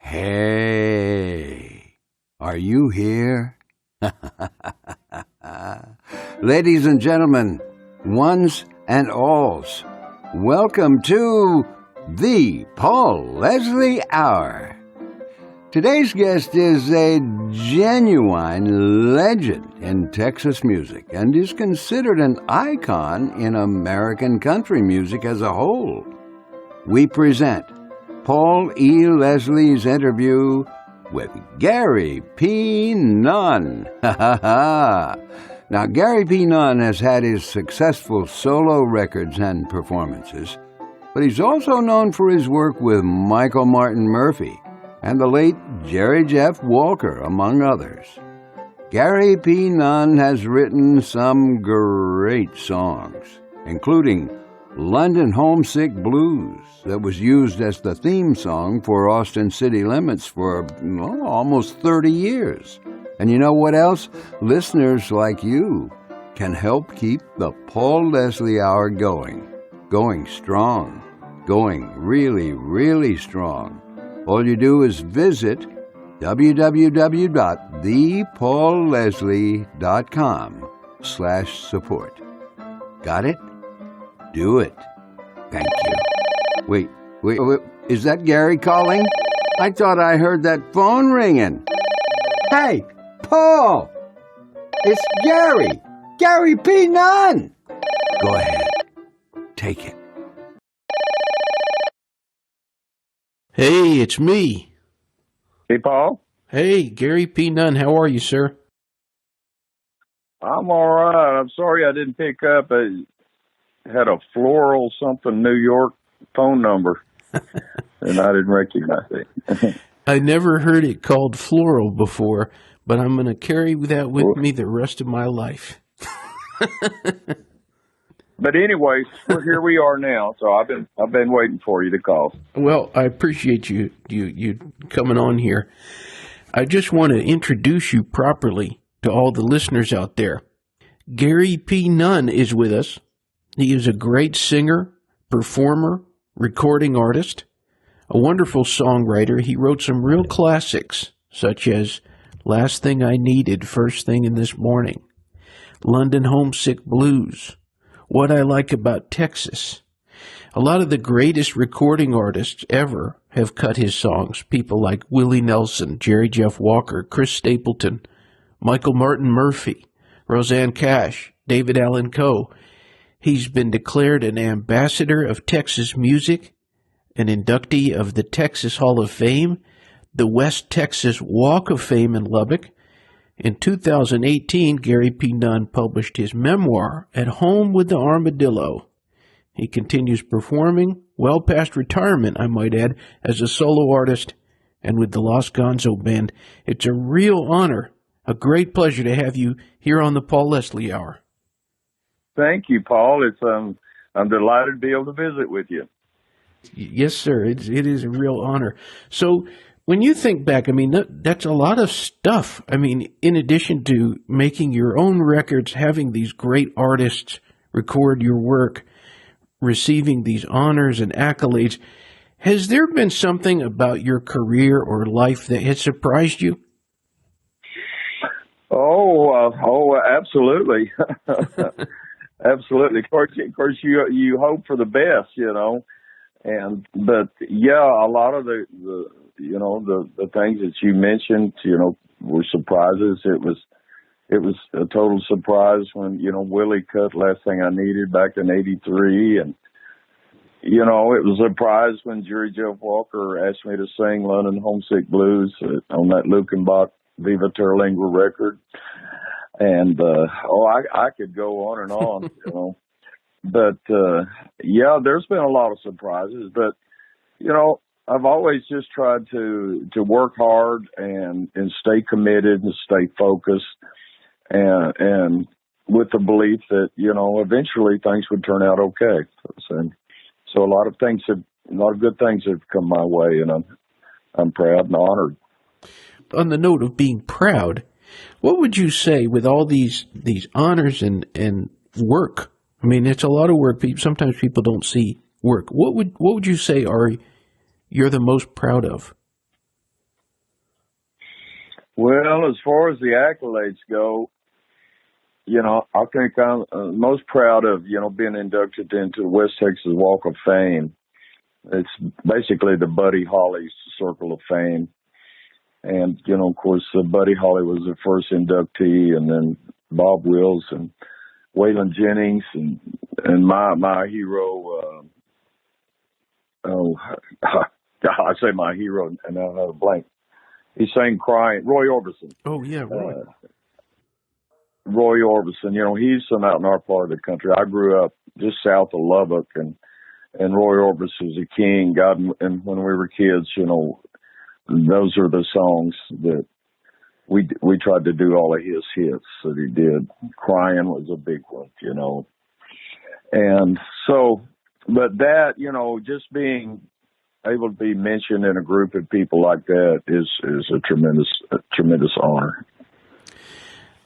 Hey, are you here? Ladies and gentlemen, ones and alls, welcome to the Paul Leslie Hour. Today's guest is a genuine legend in Texas music and is considered an icon in American country music as a whole. We present Paul E. Leslie's interview with Gary P. Nunn. Now, Gary P. Nunn has had his successful solo records and performances, but he's also known for his work with Michael Martin Murphey and the late Jerry Jeff Walker, among others. Gary P. Nunn has written some great songs, including London Homesick Blues, that was used as the theme song for Austin City Limits for almost 30 years. And you know what else? Listeners like you can help keep the Paul Leslie Hour going strong, going really, really strong. All you do is visit www.thepaulleslie.com/support. Got it? Do it. Thank you. Wait, is that Gary calling? I thought I heard that phone ringing. Hey, Paul! It's Gary! Gary P. Nunn! Go ahead. Take it. Hey, it's me. Hey, Paul. Hey, Gary P. Nunn. How are you, sir? I'm all right. I'm sorry I didn't pick up. I had a floral something New York phone number, and I didn't recognize it. I never heard it called floral before, but I'm going to carry that with me the rest of my life. But anyways, here we are now. So I've been waiting for you to call. Well, I appreciate you coming on here. I just want to introduce you properly to all the listeners out there. Gary P. Nunn is with us. He is a great singer, performer, recording artist, a wonderful songwriter. He wrote some real classics, such as Last Thing I Needed, First Thing in This Morning, London Homesick Blues, What I Like About Texas. A lot of the greatest recording artists ever have cut his songs. People like Wille Nelson, Jerry Jeff Walker, Chris Stapleton, Michael Martin Murphey, Rosanne Cash, David Allan Coe. He's been declared an ambassador of Texas music, an inductee of the Texas Hall of Fame, the West Texas Walk of Fame in Lubbock. In 2018, Gary P. Nunn published his memoir, At Home with the Armadillo. He continues performing, well past retirement, I might add, as a solo artist and with the Los Gonzo Band. It's a real honor, a great pleasure to have you here on the Paul Leslie Hour. Thank you, Paul. I'm delighted to be able to visit with you. Yes, sir. It is a real honor. So when you think back, I mean, that's a lot of stuff. I mean, in addition to making your own records, having these great artists record your work, receiving these honors and accolades, has there been something about your career or life that has surprised you? Oh, absolutely. Absolutely. Of course, you hope for the best, but yeah, a lot of the things that you mentioned, were surprises. It was a total surprise when, Willie cut Last Thing I Needed back in '83. And, it was a surprise when Jerry Jeff Walker asked me to sing London Homesick Blues on that Lukenbach Viva Terlingua record. And, I could go on and on, But, yeah, there's been a lot of surprises. But, I've always just tried to work hard and stay committed and stay focused and with the belief that, eventually things would turn out okay. So a lot of good things have come my way, and I'm proud and honored. On the note of being proud, what would you say with all these honors and work? I mean, it's a lot of work. Sometimes people don't see work. What would you say you're the most proud of? Well, as far as the accolades go, I think I'm most proud of, being inducted into the West Texas Walk of Fame. It's basically the Buddy Holly Circle of Fame. And, of course, Buddy Holly was the first inductee, and then Bob Wills and Waylon Jennings and my hero, I say my hero, and I have a blank. He sang Crying, Roy Orbison. Oh, yeah, Roy. Roy Orbison, he's from out in our part of the country. I grew up just south of Lubbock, and Roy Orbison was a king. God, and when we were kids, those are the songs that we tried to do all of his hits that he did. Crying was a big one, And so, but that, just being able to be mentioned in a group of people like that is a tremendous honor.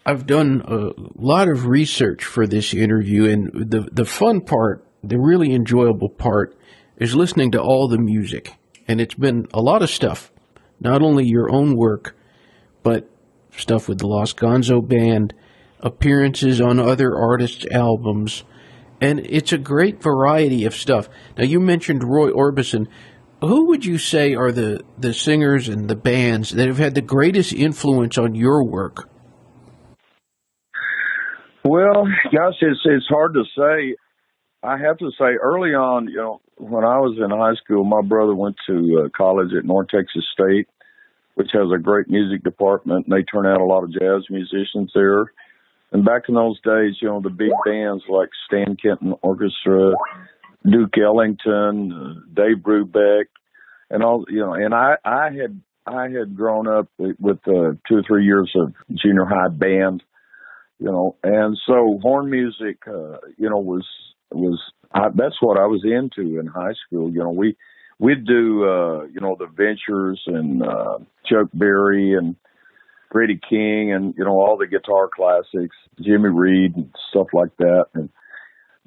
I've done a lot of research for this interview, and the fun part, the really enjoyable part, is listening to all the music. And it's been a lot of stuff, not only your own work, but stuff with the Los Gonzo Band, appearances on other artists' albums, and it's a great variety of stuff. Now, you mentioned Roy Orbison. Who would you say are the singers and the bands that have had the greatest influence on your work? Well, gosh, it's hard to say. I have to say, early on, when I was in high school, my brother went to college at North Texas State, which has a great music department, and they turn out a lot of jazz musicians there. And back in those days, the big bands like Stan Kenton Orchestra, Duke Ellington, Dave Brubeck, and all, and I had grown up with 2 or 3 years of junior high band, and so horn music, that's what I was into in high school. We'd do, the Ventures and Chuck Berry and Grady King and, all the guitar classics, Jimmy Reed and stuff like that.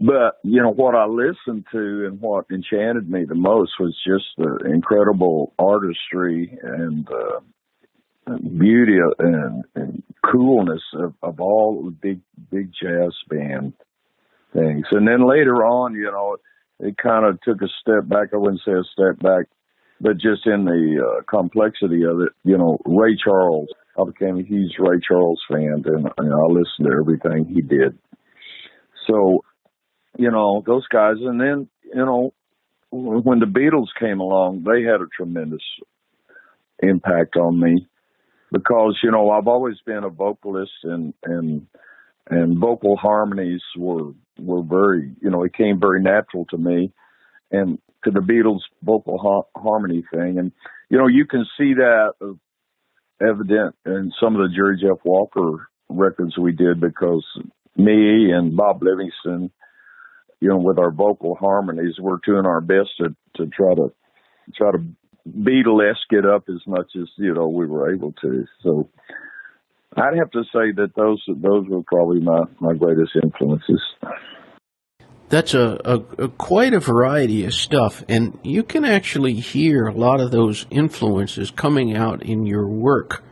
But what I listened to and what enchanted me the most was just the incredible artistry and beauty and coolness of all the big jazz band things. And then later on, it kind of took a step back. I wouldn't say a step back, but just in the complexity of it, Ray Charles. I became a huge Ray Charles fan, and I listened to everything he did. So, those guys. And then, when the Beatles came along, they had a tremendous impact on me because, I've always been a vocalist and vocal harmonies were very, it came very natural to me and to the Beatles vocal harmony thing. And, you can see that evident in some of the Jerry Jeff Walker records we did because me and Bob Livingston, with our vocal harmonies, we're doing our best to try to Beatlesque it up as much as, we were able to. So I'd have to say that those were probably my greatest influences. That's a quite a variety of stuff, and you can actually hear a lot of those influences coming out in your work.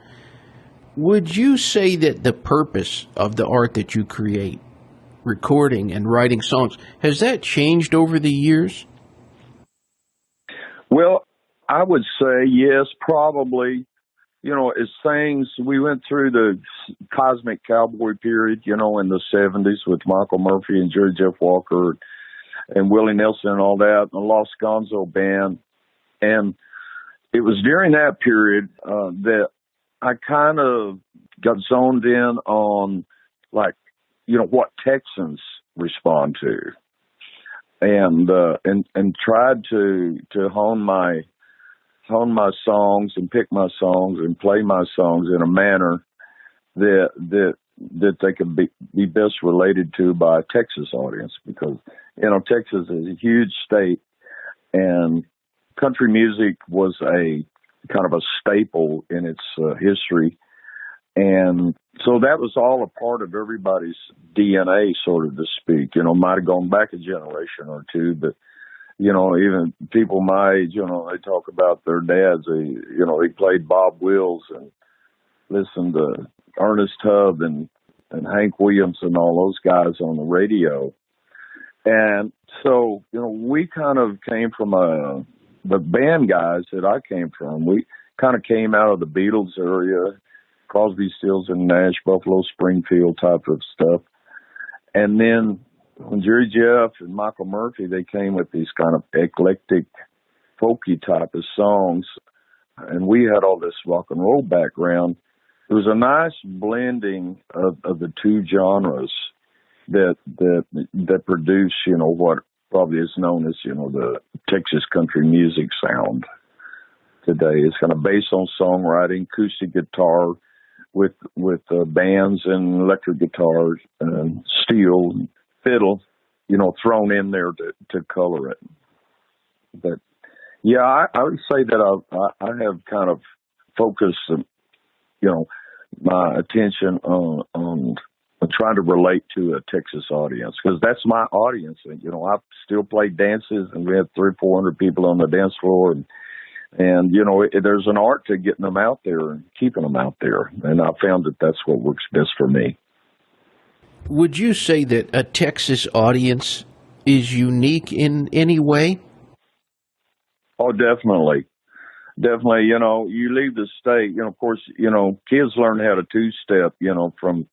Would you say that the purpose of the art that you create, recording and writing songs, has that changed over the years? Well, I would say yes, probably. As things, we went through the cosmic cowboy period, in the 70s with Michael Murphey and Jerry Jeff Walker and Wille Nelson and all that, and the Los Gonzo Band. And it was during that period that I kind of got zoned in on, what Texans respond to. And tried to hone my songs and pick my songs and play my songs in a manner that they could be best related to by a Texas audience because, Texas is a huge state and country music was a kind of a staple in its history. And so that was all a part of everybody's DNA, sort of to speak, might have gone back a generation or two, but even people my age, they talk about their dads. They played Bob Wills and listened to Ernest Tubb and Hank Williams and all those guys on the radio. And so, we kind of came from the band guys that I came from. We kind of came out of the Beatles area, Crosby, Stills and Nash, Buffalo Springfield type of stuff. And then when Jerry Jeff and Michael Murphey, they came with these kind of eclectic, folky type of songs. And we had all this rock and roll background. It was a nice blending of the two genres that produce, what probably is known as, the Texas country music sound today. It's kind of based on songwriting, acoustic guitar with bands and electric guitars and steel and fiddle, thrown in there to color it. But yeah, I would say that I have kind of focused, my attention on trying to relate to a Texas audience, because that's my audience. And, I still play dances, and we have 300-400 people on the dance floor, and there's an art to getting them out there and keeping them out there. And I found that that's what works best for me. Would you say that a Texas audience is unique in any way? Oh, definitely. Definitely. You leave the state, of course, kids learn how to two-step, from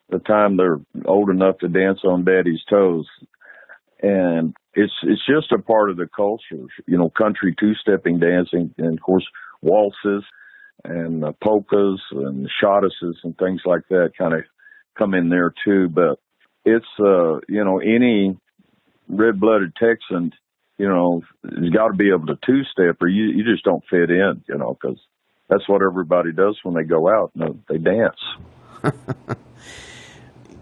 the time they're old enough to dance on daddy's toes. And it's just a part of the culture, country two-stepping dancing, and of course waltzes and polkas and schottisches and things like that kind of come in there too. But it's, any red-blooded Texan, has got to be able to two-step, or you just don't fit in, because that's what everybody does when they go out. They dance.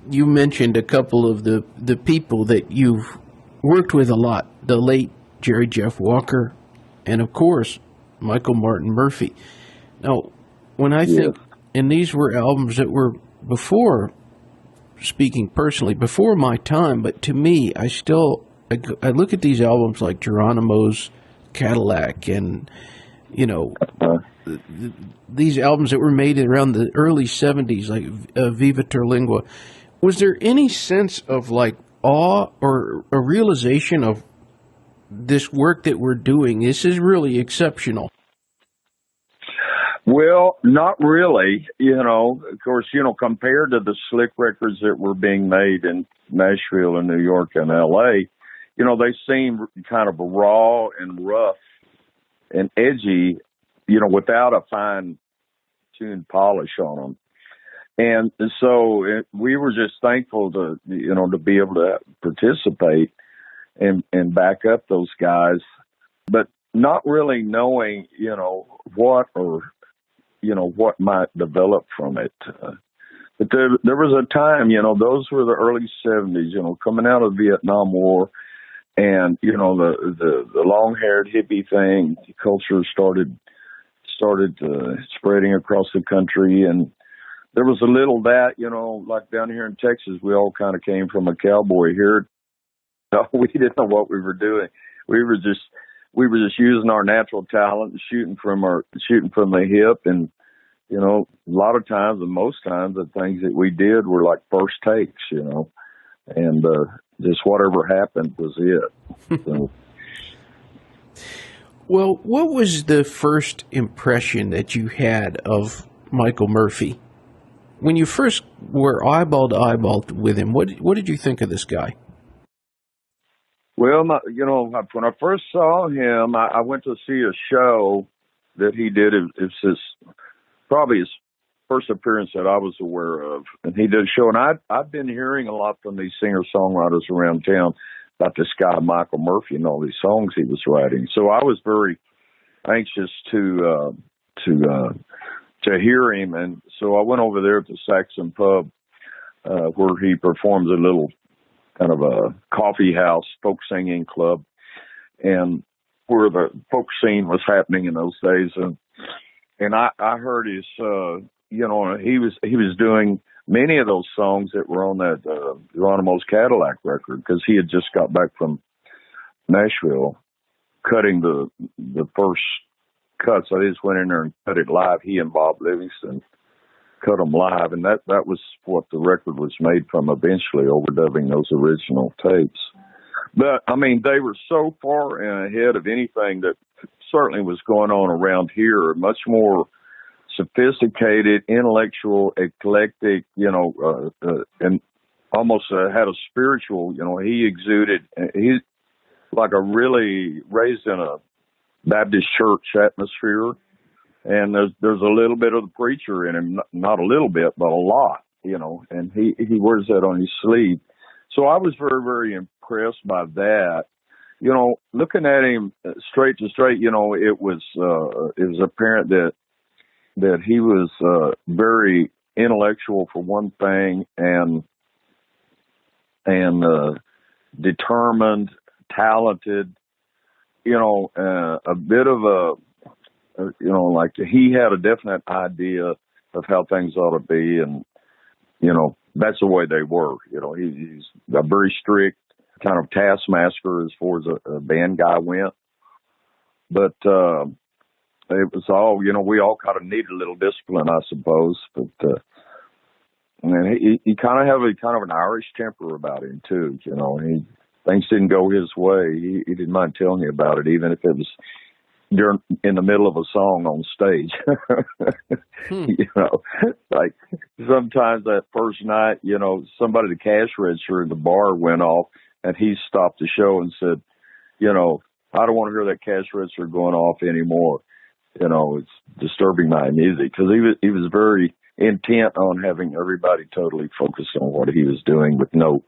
You mentioned a couple of the people that you've worked with a lot, the late Jerry Jeff Walker, and of course, Michael Martin Murphey. Now, when I think, and these were albums that were before, speaking personally, before my time, but to me, I look at these albums like Geronimo's Cadillac and, these albums that were made around the early 70s, like Viva Terlingua. Was there any sense of like awe or a realization of this work that we're doing? This is really exceptional. Well, not really. Of course, compared to the slick records that were being made in Nashville and New York and L.A., they seem kind of raw and rough and edgy, without a fine-tuned polish on them. And so we were just thankful to be able to participate and back up those guys, but not really knowing, what might develop from it. But there was a time, those were the early 70s, coming out of the Vietnam War, and, the long-haired hippie thing, culture started spreading across the country. And there was a little that, like down here in Texas, we all kind of came from a cowboy here. We didn't know what we were doing. We were just using our natural talent and shooting from the hip. And, a lot of times, and most times, the things that we did were like first takes, and just whatever happened was it. So. Well, what was the first impression that you had of Michael Murphey? When you first were eyeball to eyeball with him, what did you think of this guy? Well, when I first saw him, I went to see a show that he did. It's probably his first appearance that I was aware of. And he did a show, and I've been hearing a lot from these singer-songwriters around town about this guy, Michael Murphey, and all these songs he was writing. So I was very anxious to hear him. And so I went over there at the Saxon Pub, where he performs a little kind of a coffee house, folk singing club, and where the folk scene was happening in those days. And I heard his, he was doing many of those songs that were on that Geronimo's Cadillac record, because he had just got back from Nashville cutting the first cuts. So they just went in there and cut it live, he and Bob Livingston. cut them live, and that was what the record was made from eventually, overdubbing those original tapes. But I mean, they were so far ahead of anything that certainly was going on around here. Much more sophisticated, intellectual, eclectic, and almost had a spiritual. He exuded. He's like a really raised in a Baptist church atmosphere, and there's a little bit of the preacher in him, not a little bit, but a lot, and he wears that on his sleeve. So I was very, very impressed by that. Looking at him straight to straight, it was apparent that he was very intellectual for one thing, and determined, talented. A bit of like he had a definite idea of how things ought to be, and that's the way they were. He's a very strict kind of taskmaster as far as a band guy went, but it was all we all kind of needed a little discipline, I suppose. But and he kind of have an Irish temper about him too. Things didn't go his way. He didn't mind telling you about it, even if it was in the middle of a song on stage. Like sometimes that first night, somebody at the cash register in the bar went off, and he stopped the show and said, I don't want to hear that cash register going off anymore. It's disturbing my music, because he was very intent on having everybody totally focused on what he was doing with no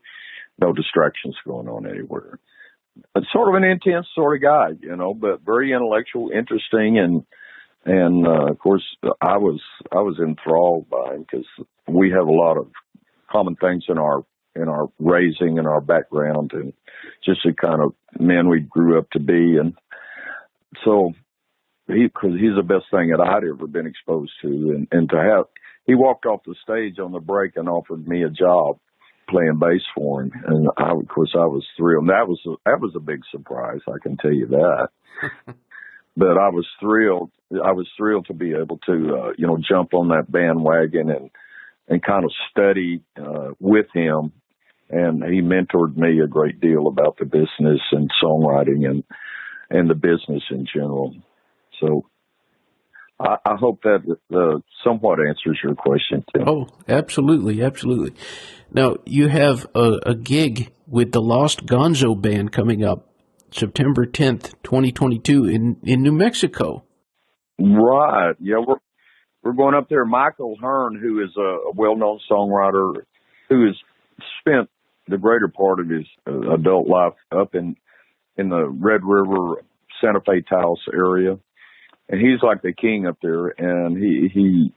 distractions going on anywhere. It's sort of an intense sort of guy, but very intellectual, interesting, and of course I was enthralled by him, because we have a lot of common things in our raising and our background, and just the kind of men we grew up to be, and so because he's the best thing that I'd ever been exposed to, and to have he walked off the stage on the break and offered me a job playing bass for him, and I was thrilled. That was a big surprise, I can tell you that. But I was thrilled. I was thrilled to be able to jump on that bandwagon and kind of study with him, and he mentored me a great deal about the business and songwriting and the business in general. So I hope that somewhat answers your question, Tim. Oh, absolutely, absolutely. Now, you have a gig with the Lost Gonzo Band coming up September 10th, 2022 in New Mexico. Right. Yeah, we're going up there. Michael Hearn, who is a well-known songwriter who has spent the greater part of his adult life up in the Red River, Santa Fe, Taos area. And he's like the king up there, and he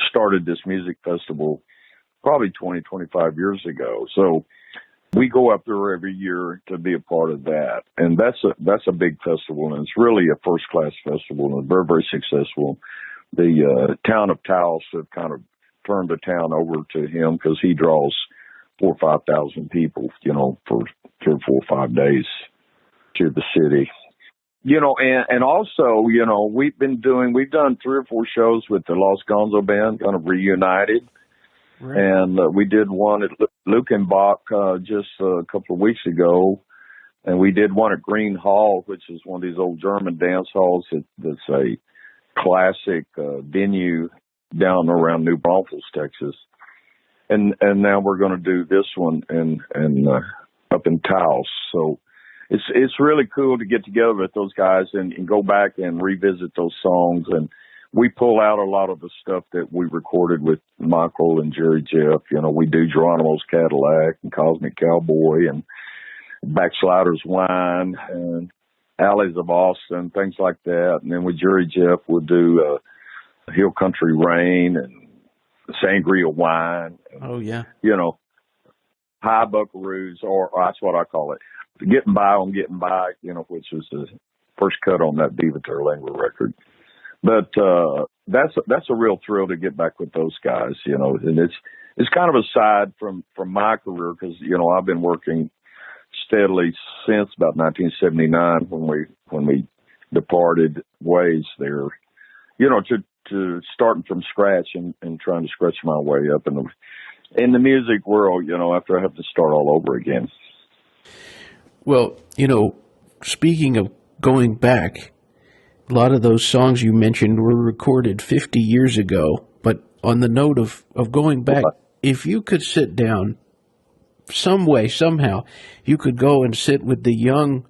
started this music festival probably 20, 25 years ago. So we go up there every year to be a part of that. And that's a big festival, and it's really a first-class festival, and very, very successful. The town of Taos have kind of turned the town over to him, because he draws 4,000 or 5,000 people, for 3 or 4 or 5 days to the city. And also, we've done 3 or 4 shows with the Lost Gonzo Band, kind of reunited. Right. And we did one at Lukenbach just a couple of weeks ago. And we did one at Green Hall, which is one of these old German dance halls that's a classic venue down around New Braunfels, Texas. And now we're going to do this one up in Taos. So it's really cool to get together with those guys and go back and revisit those songs. And we pull out a lot of the stuff that we recorded with Michael and Jerry Jeff. We do Geronimo's Cadillac and Cosmic Cowboy and Backsliders Wine and Alleys of Austin, things like that. And then with Jerry Jeff, we'll do Hill Country Rain and Sangria Wine. And, oh, yeah. High Buckaroos, or that's what I call it. Getting By on Getting By, which was the first cut on that Viva Terlingua record. But that's a real thrill to get back with those guys, and it's kind of aside from my career, because I've been working steadily since about 1979 when we departed ways there, to starting from scratch and trying to scratch my way up in the music world, after I have to start all over again. Well, speaking of going back, a lot of those songs you mentioned were recorded 50 years ago. But on the note of going back, if you could sit down some way, somehow, you could go and sit with the young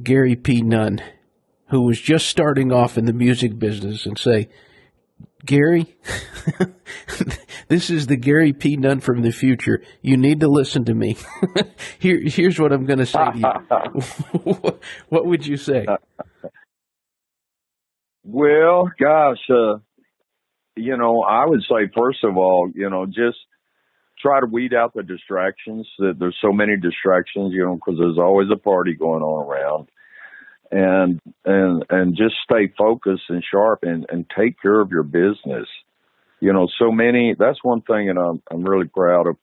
Gary P. Nunn, who was just starting off in the music business, and say, Gary, this is the Gary P. Nunn from the future. You need to listen to me. Here's what I'm going to say to you. What would you say? Well, gosh, I would say, first of all, just try to weed out the distractions. There's so many distractions, because there's always a party going on around. And just stay focused and sharp and take care of your business. So many, that's one thing that I'm really proud of.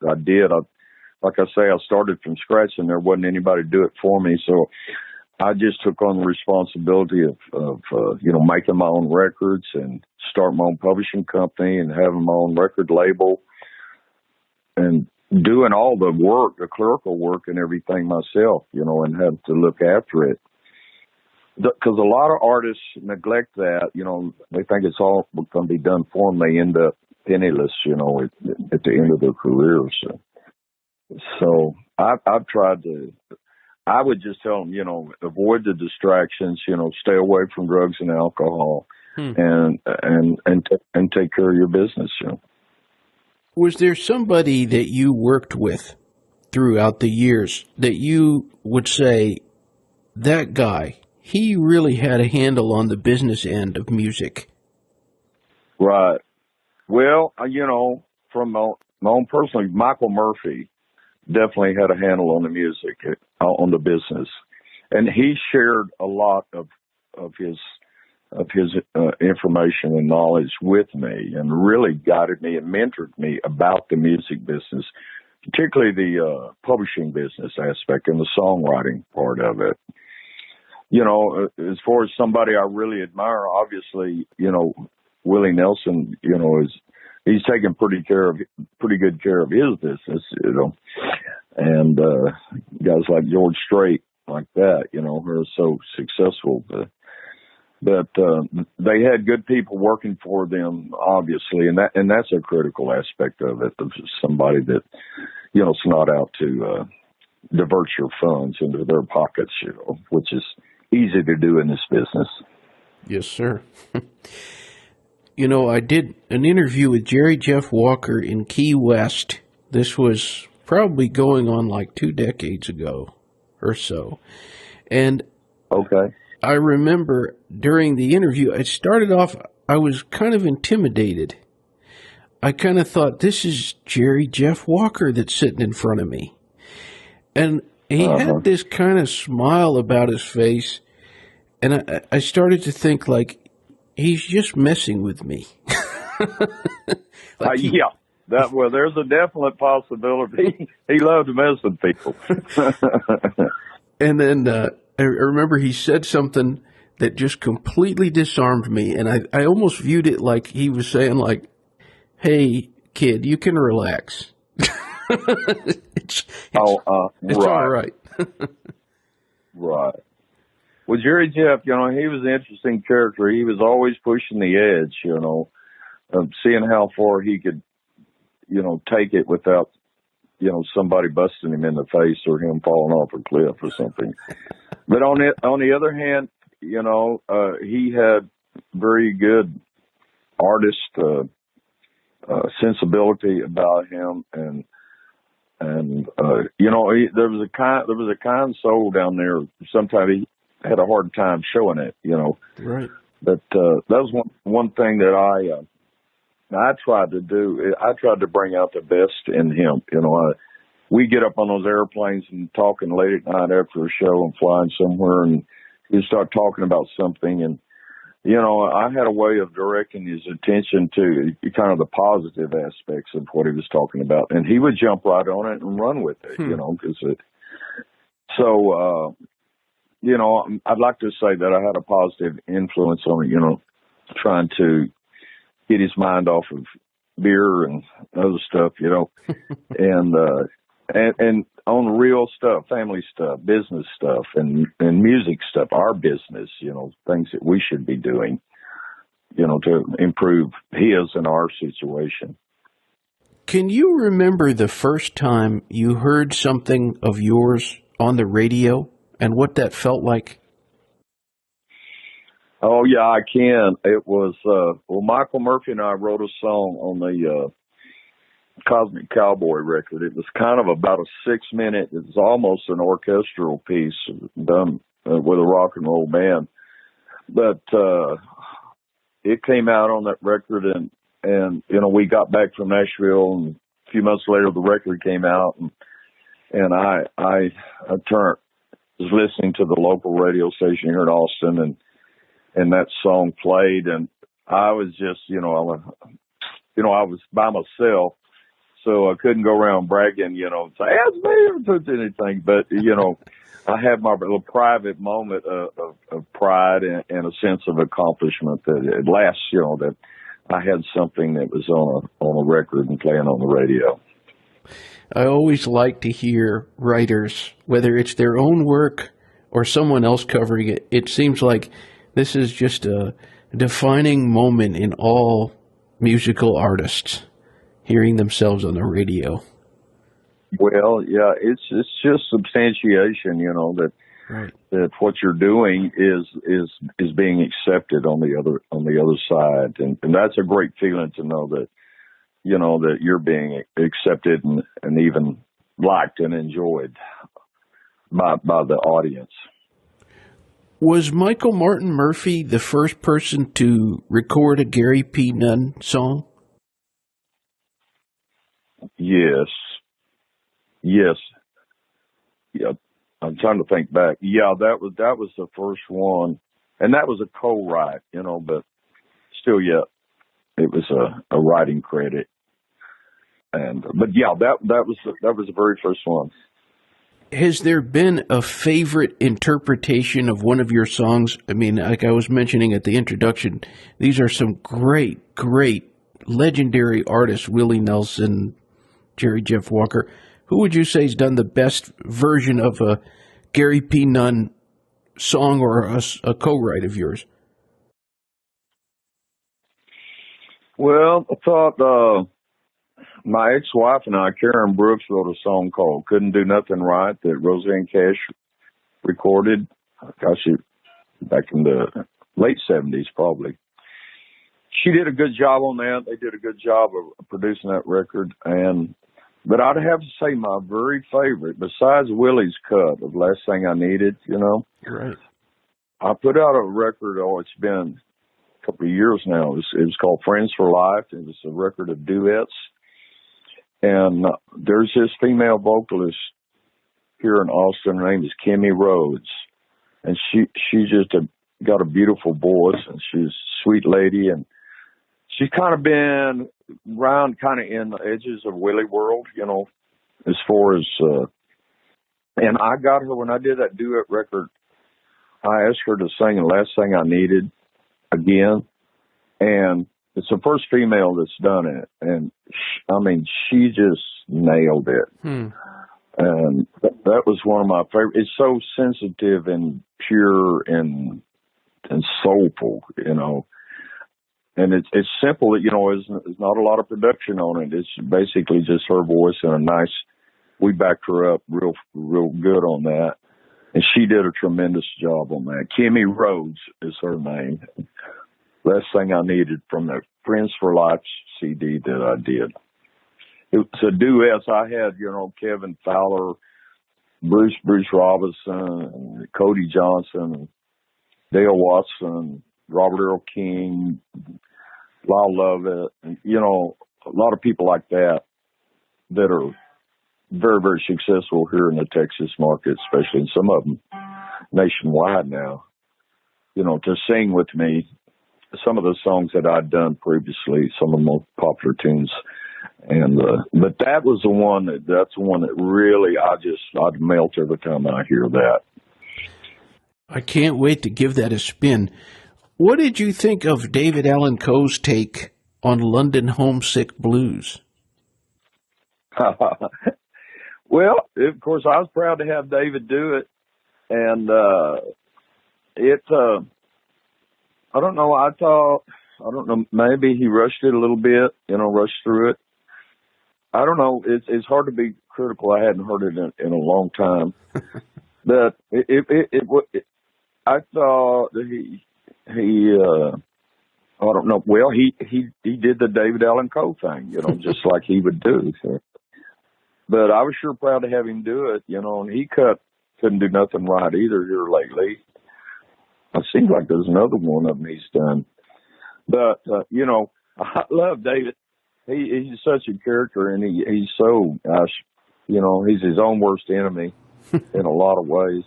Like I say, I started from scratch and there wasn't anybody to do it for me. So I just took on the responsibility of making my own records and start my own publishing company and having my own record label and doing all the work, the clerical work and everything myself, and have to look after it. Because a lot of artists neglect that, they think it's all going to be done for them. They end up penniless, at the end of their careers. So I've tried to, I would just tell them, avoid the distractions, stay away from drugs and alcohol and take care of your business. Was there somebody that you worked with throughout the years that you would say, that guy, he really had a handle on the business end of music? Right. Well, from my own personally, Michael Murphey definitely had a handle on the music, on the business. And he shared a lot of his information and knowledge with me and really guided me and mentored me about the music business, particularly the publishing business aspect and the songwriting part of it. As far as somebody I really admire, obviously, Wille Nelson, he's taken pretty good care of his business, and guys like George Strait, like that, who are so successful. But they had good people working for them, obviously, and that's a critical aspect of it. Of somebody that, it's not out to divert your funds into their pockets, which is easy to do in this business. Yes, sir. I did an interview with Jerry Jeff Walker in Key West. This was probably going on like 2 decades ago or so. And okay, I remember during the interview, I started off, I was kind of intimidated. I kind of thought, this is Jerry Jeff Walker that's sitting in front of me. And he had this kind of smile about his face, and I started to think, like, he's just messing with me. Yeah. There's a definite possibility. He loved to mess with people. And then I remember he said something that just completely disarmed me, and I almost viewed it like he was saying, like, hey, kid, you can relax. It's all right. Right. Well, Jerry Jeff, he was an interesting character. He was always pushing the edge, of seeing how far he could, take it without, somebody busting him in the face or him falling off a cliff or something. But on the other hand, he had very good artist sensibility about him, and there was a kind soul down there. Sometimes he had a hard time showing it, Right. But that was one thing that I tried to do. I tried to bring out the best in him. We get up on those airplanes and talking late at night after a show and flying somewhere, and we start talking about something, and I had a way of directing his attention to kind of the positive aspects of what he was talking about, and he would jump right on it and run with it, So, I'd like to say that I had a positive influence on it, trying to get his mind off of beer and other stuff, you know, and on the real stuff, family stuff, business stuff, and music stuff, our business, you know, things that we should be doing, you know, to improve his and our situation. Can you remember the first time you heard something of yours on the radio and what that felt like? Oh, yeah, I can. It was, Michael Murphey and I wrote a song on the Cosmic Cowboy record. It was kind of about a 6-minute, it was almost an orchestral piece done with a rock and roll band. But it came out on that record, and you know, we got back from Nashville, and a few months later the record came out, and I was listening to the local radio station here in Austin, and that song played, and I was just, I was by myself, so I couldn't go around bragging, and say, ask me or anything. But, I had my little private moment of pride and a sense of accomplishment that at last, that I had something that was on a record and playing on the radio. I always like to hear writers, whether it's their own work or someone else covering it, it seems like this is just a defining moment in all musical artists, hearing themselves on the radio. Well, yeah, it's just substantiation, that right. That what you're doing is being accepted on the other side, and that's a great feeling to know that that you're being accepted and even liked and enjoyed by the audience. Was Michael Martin Murphey the first person to record a Gary P. Nunn song? Yes. Yeah. I'm trying to think back. Yeah, that was the first one, and that was a co-write, but still, yeah, it was a writing credit. But yeah, that was the very first one. Has there been a favorite interpretation of one of your songs? I mean, like I was mentioning at the introduction, these are some great, legendary artists, Wille Nelson, Jerry Jeff Walker. Who would you say has done the best version of a Gary P. Nunn song or a co-write of yours? Well, I thought my ex-wife and I, Karen Brooks, wrote a song called Couldn't Do Nothing Right that Rosanne Cash recorded, back in the late 70s probably. She did a good job on that. They did a good job of producing that record. But I'd have to say my very favorite, besides Willie's cut of Last Thing I Needed, Right. I put out a record, it's been a couple of years now. It was called Friends for Life. It was a record of duets. And there's this female vocalist here in Austin. Her name is Kimmy Rhodes. And she just got a beautiful voice, and she's a sweet lady. And she's kind of been around kind of in the edges of Willie world, as far as, and I got her, when I did that duet record, I asked her to sing The Last Thing I Needed again. And it's the first female that's done it. And she just nailed it. And that was one of my favorite. It's so sensitive and pure and soulful, And it's simple. There's not a lot of production on it. It's basically just her voice and a nice. We backed her up real good on that, and she did a tremendous job on that. Kimmy Rhodes is her name. Last Thing I Needed from the Friends for Life CD that I did. It was a duet. I had Kevin Fowler, Bruce Robinson, Cody Johnson, Dale Watson, Robert Earl King, Lyle Lovett, and, a lot of people like that are very, very successful here in the Texas market, especially in some of them nationwide now, to sing with me some of the songs that I'd done previously, some of the most popular tunes. But that was that's the one that really, I'd melt every time I hear that. I can't wait to give that a spin. What did you think of David Allan Coe's take on London Homesick Blues? Well, of course, I was proud to have David do it, and I don't know. I don't know. Maybe he rushed it a little bit, rushed through it. I don't know. It's hard to be critical. I hadn't heard it in a long time, but I thought that I don't know. Well, he did the David Allan Coe thing, just like he would do. So. But I was sure proud to have him do it, and he couldn't do nothing right either here lately. It seems like there's another one of them he's done. But, I love David. He's such a character, and he's so, he's his own worst enemy in a lot of ways.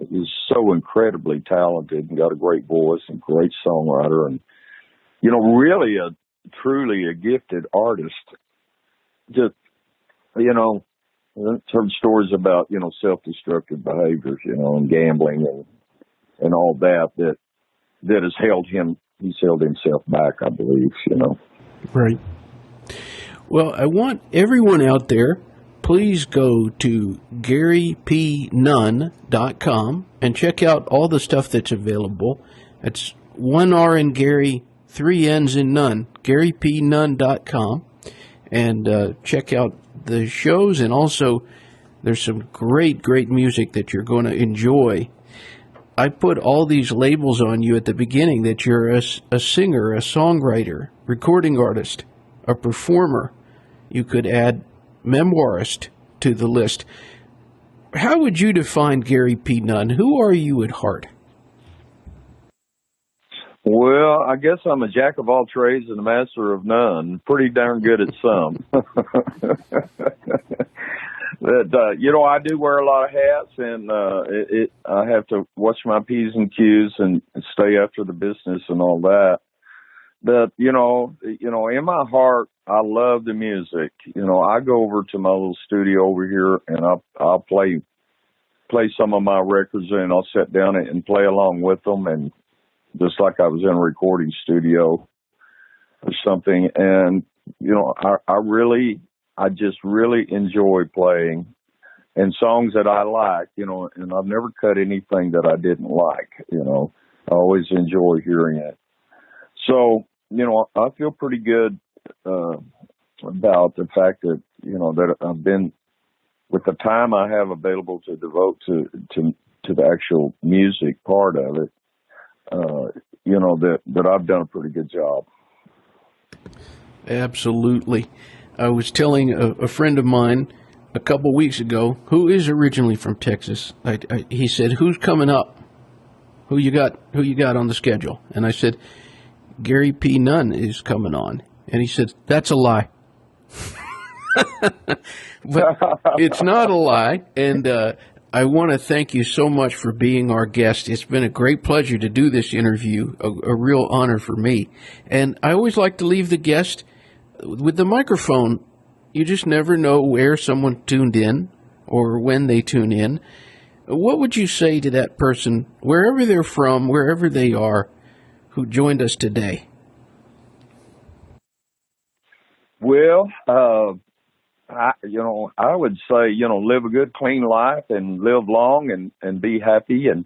He's so incredibly talented and got a great voice and great songwriter and, really truly a gifted artist. Just, I've heard stories about, self-destructive behaviors, and gambling and all that has held him. He's held himself back, I believe, Right. Well, I want everyone out there, please go to GaryPNunn.com and check out all the stuff that's available. It's 1 R in Gary, 3 N's in Nunn, GaryPNunn.com, and check out the shows, and also there's some great music that you're going to enjoy. I put all these labels on you at the beginning that you're a singer, a songwriter, recording artist, a performer. You could add memoirist to the list. How would you define Gary P. Nunn? Who are you at heart? Well, I guess I'm a jack of all trades and a master of none. Pretty darn good at some. But, I do wear a lot of hats, and I have to watch my P's and Q's and stay after the business and all that. But, in my heart, I love the music. I go over to my little studio over here, and I'll play some of my records, and I'll sit down and play along with them, and just like I was in a recording studio or something. And, I just really enjoy playing and songs that I like, and I've never cut anything that I didn't like, I always enjoy hearing it. So, I feel pretty good, about the fact that, that I've been, with the time I have available to devote to the actual music part of it, that I've done a pretty good job. Absolutely. I was telling a friend of mine a couple weeks ago, who is originally from Texas. He said, "Who's coming up? Who you got on the schedule?" And I said, "Gary P. Nunn is coming on." And he said, "That's a lie." But it's not a lie. And I want to thank you so much for being our guest. It's been a great pleasure to do this interview, a real honor for me. And I always like to leave the guest with the microphone. You just never know where someone tuned in or when they tune in. What would you say to that person, wherever they're from, wherever they are, who joined us today? Well, I would say, live a good, clean life and live long and be happy and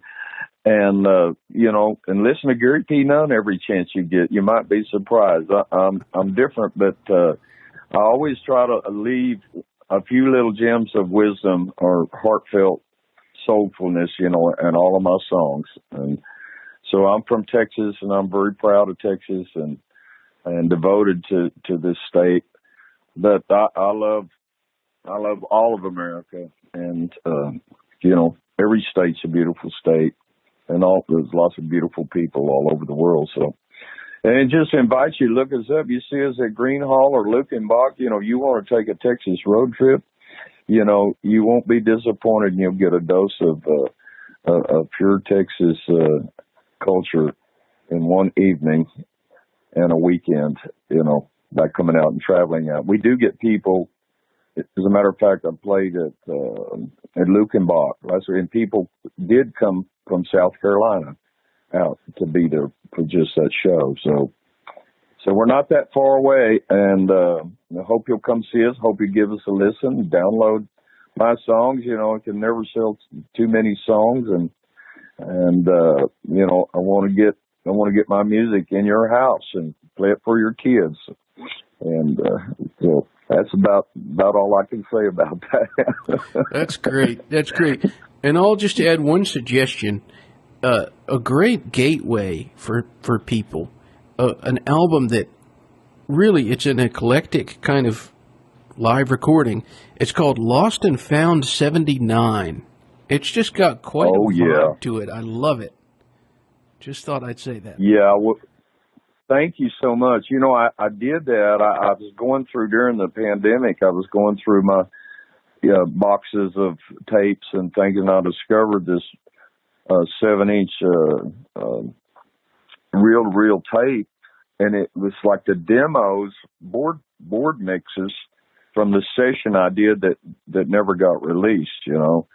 listen to Gary P. Nunn every chance you get. You might be surprised. I'm different, but I always try to leave a few little gems of wisdom or heartfelt soulfulness, in all of my songs. And so I'm from Texas, and I'm very proud of Texas and devoted to this state. But I love all of America, and every state's a beautiful state, and there's lots of beautiful people all over the world. So, and just invite you, look us up. You see us at Greenhall or Lukenbach. You want to take a Texas road trip. You won't be disappointed, and you'll get a dose of pure Texas culture in one evening and a weekend. By coming out and traveling out. We do get people. As a matter of fact, I played at Lukenbach last week, and people did come from South Carolina out to be there for just that show. So, So we're not that far away, and I hope you'll come see us. Hope you give us a listen, download my songs. You know, I can never sell too many songs, and you know, I want to get my music in your house and play it for your kids. And so that's about all I can say about that. That's great. That's great. And I'll just add one suggestion: a great gateway for people. An album that really, it's an eclectic kind of live recording. It's called Lost and Found 79. It's just got quite a vibe to it. I love it. Just thought I'd say that. Yeah, well, thank you so much. You know, I did that. I was going through, during the pandemic, I was going through my boxes of tapes and thinking I discovered this 7-inch reel-to-reel tape, and it was like the demos, board mixes from the session I did that never got released, you know.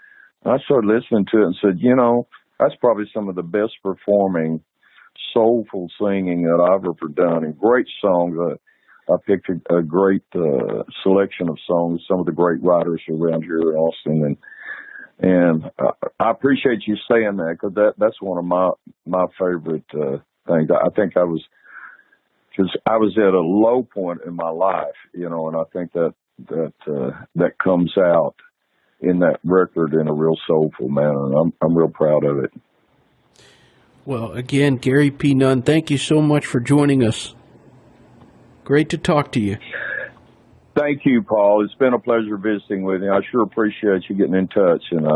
I started listening to it and said, you know, that's probably some of the best performing soulful singing that I've ever done, and great songs. I picked a great selection of songs, some of the great writers around here in Austin, and I appreciate you saying that, because that's one of my favorite things. I think I was at a low point in my life, you know, and I think that comes out in that record in a real soulful manner, and I'm real proud of it. Well, again, Gary P. Nunn, thank you so much for joining us. Great to talk to you. Thank you, Paul. It's been a pleasure visiting with you. I sure appreciate you getting in touch, and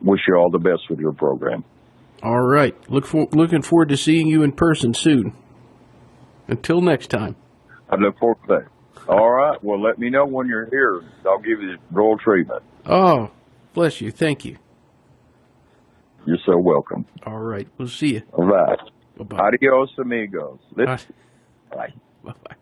wish you all the best with your program. All right. Looking forward to seeing you in person soon. Until next time. I look forward to that. All right. Well, let me know when you're here. I'll give you the royal treatment. Oh, bless you. Thank you. You're so welcome. All right. We'll see you. All right. Bye-bye. Adios, amigos. Bye. Bye. Bye-bye.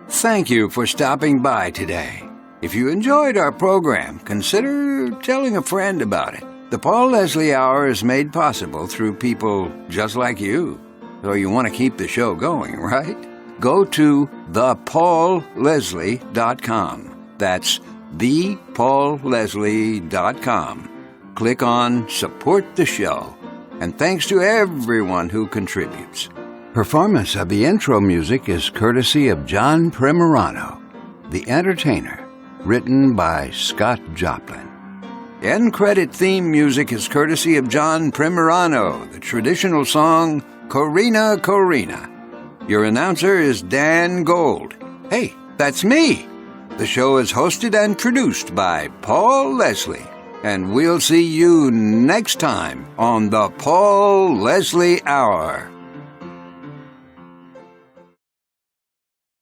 Thank you for stopping by today. If you enjoyed our program, consider telling a friend about it. The Paul Leslie Hour is made possible through people just like you. So you want to keep the show going, right? Go to thepaulleslie.com. That's thepaulleslie.com. Click on Support the Show. And thanks to everyone who contributes. Performance of the intro music is courtesy of John Primorano, The Entertainer, written by Scott Joplin. End credit theme music is courtesy of John Primorano, the traditional song Corina Corina. Your announcer is Dan Gold. Hey, that's me. The show is hosted and produced by Paul Leslie. And we'll see you next time on the Paul Leslie Hour.